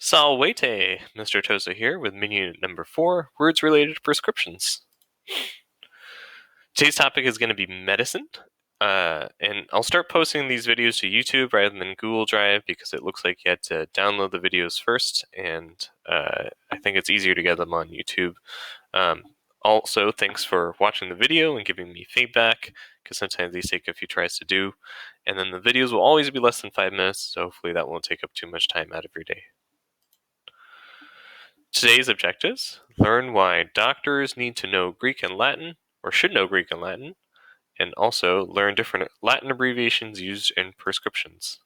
Salvete, Mr. Tosa here with mini unit number 4, words related to prescriptions. Today's topic is going to be medicine, and I'll start posting these videos to YouTube rather than Google Drive because it looks like you had to download the videos first, and I think it's easier to get them on YouTube. Also, thanks for watching the video and giving me feedback, because sometimes these take a few tries to do, and then the videos will always be less than 5 minutes, so hopefully that won't take up too much time out of your day. Today's objectives: learn why doctors need to know Greek and Latin, or should know Greek and Latin, and also learn different Latin abbreviations used in prescriptions.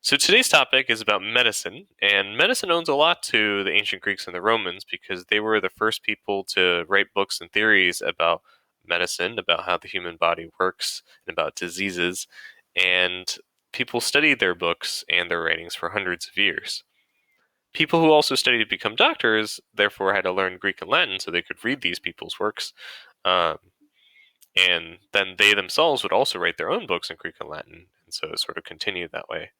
So today's topic is about medicine, and medicine owes a lot to the ancient Greeks and the Romans because they were the first people to write books and theories about medicine, about how the human body works, and about diseases, and people studied their books and their writings for hundreds of years. People who also studied to become doctors, therefore, had to learn Greek and Latin so they could read these people's works. And then they themselves would also write their own books in Greek and Latin, and so it sort of continued that way.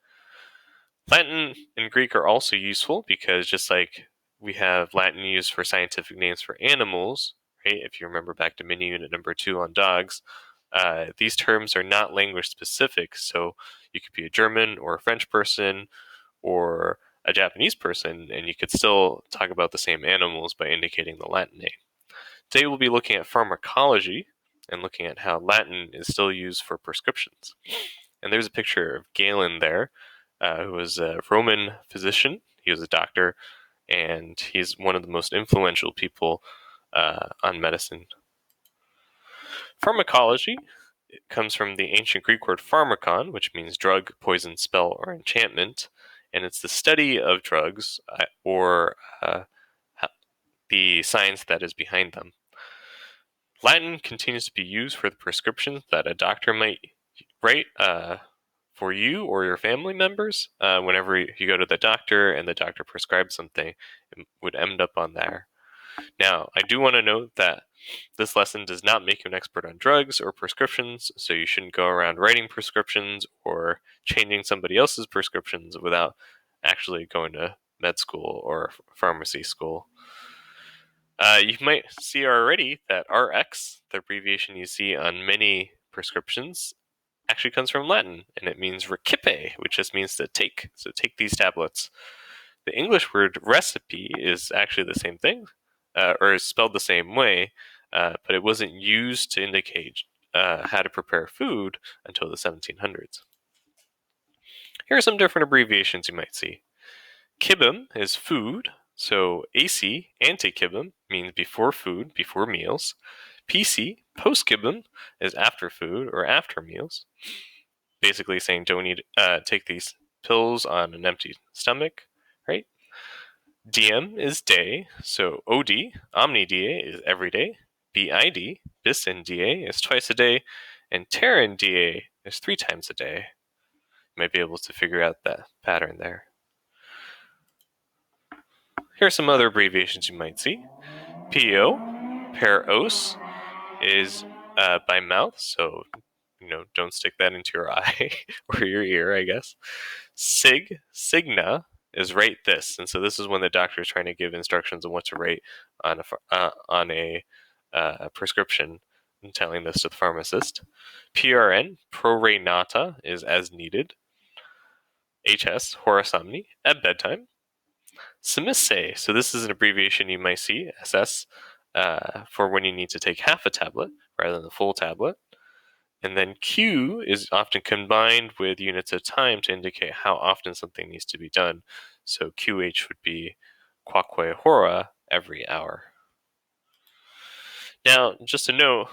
Latin and Greek are also useful because just like we have Latin used for scientific names for animals, right? If you remember back to mini unit number 2 on dogs, these terms are not language specific, so you could be a German or a French person or a Japanese person, and you could still talk about the same animals by indicating the Latin name. Today we'll be looking at pharmacology and looking at how Latin is still used for prescriptions. And there's a picture of Galen there, who was a Roman physician. He was a doctor, and he's one of the most influential people on medicine. Pharmacology comes from the ancient Greek word pharmakon, which means drug, poison, spell, or enchantment, and it's the study of drugs or the science that is behind them. Latin continues to be used for the prescriptions that a doctor might write for you or your family members. Whenever you go to the doctor and the doctor prescribes something, it would end up on there. Now, I do want to note that this lesson does not make you an expert on drugs or prescriptions, so you shouldn't go around writing prescriptions or changing somebody else's prescriptions without actually going to med school or pharmacy school. You might see already that RX, the abbreviation you see on many prescriptions, actually comes from Latin, and it means recipe, which just means to take. So take these tablets. The English word recipe is actually the same thing, or is spelled the same way, but it wasn't used to indicate how to prepare food until the 1700s. Here are some different abbreviations you might see. Kibum is food, so AC, ante-kibum, means before food, before meals. PC, post-kibum, is after food or after meals. Basically saying don't take these pills on an empty stomach, right? DM is day, so OD, omni-DA, is every day. BID, bis in DA, is twice a day. And terran DA is 3 times a day. You might be able to figure out that pattern there. Here are some other abbreviations you might see. PO, peros, is by mouth, so don't stick that into your eye or your ear, I guess. Signa is write this, and so this is when the doctor is trying to give instructions on what to write on a prescription, and telling this to the pharmacist. PRN, pro re nata, is as needed. HS, horosomni, at bedtime. Semisse, so this is an abbreviation you might see, SS, for when you need to take half a tablet rather than the full tablet. And then Q is often combined with units of time to indicate how often something needs to be done. So QH would be quaque hora, every hour. Now, just to note,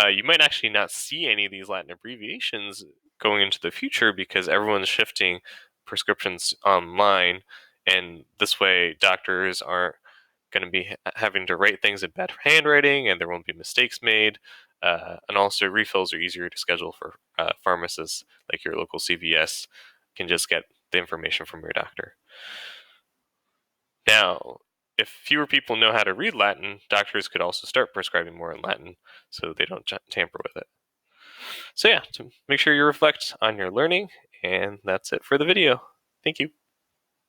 you might actually not see any of these Latin abbreviations going into the future because everyone's shifting prescriptions online, and this way doctors aren't going to be having to write things in bad handwriting, and there won't be mistakes made. And also, refills are easier to schedule for pharmacists, like your local CVS can just get the information from your doctor. Now, if fewer people know how to read Latin, doctors could also start prescribing more in Latin so they don't tamper with it. So yeah, to make sure you reflect on your learning, and that's it for the video. Thank you.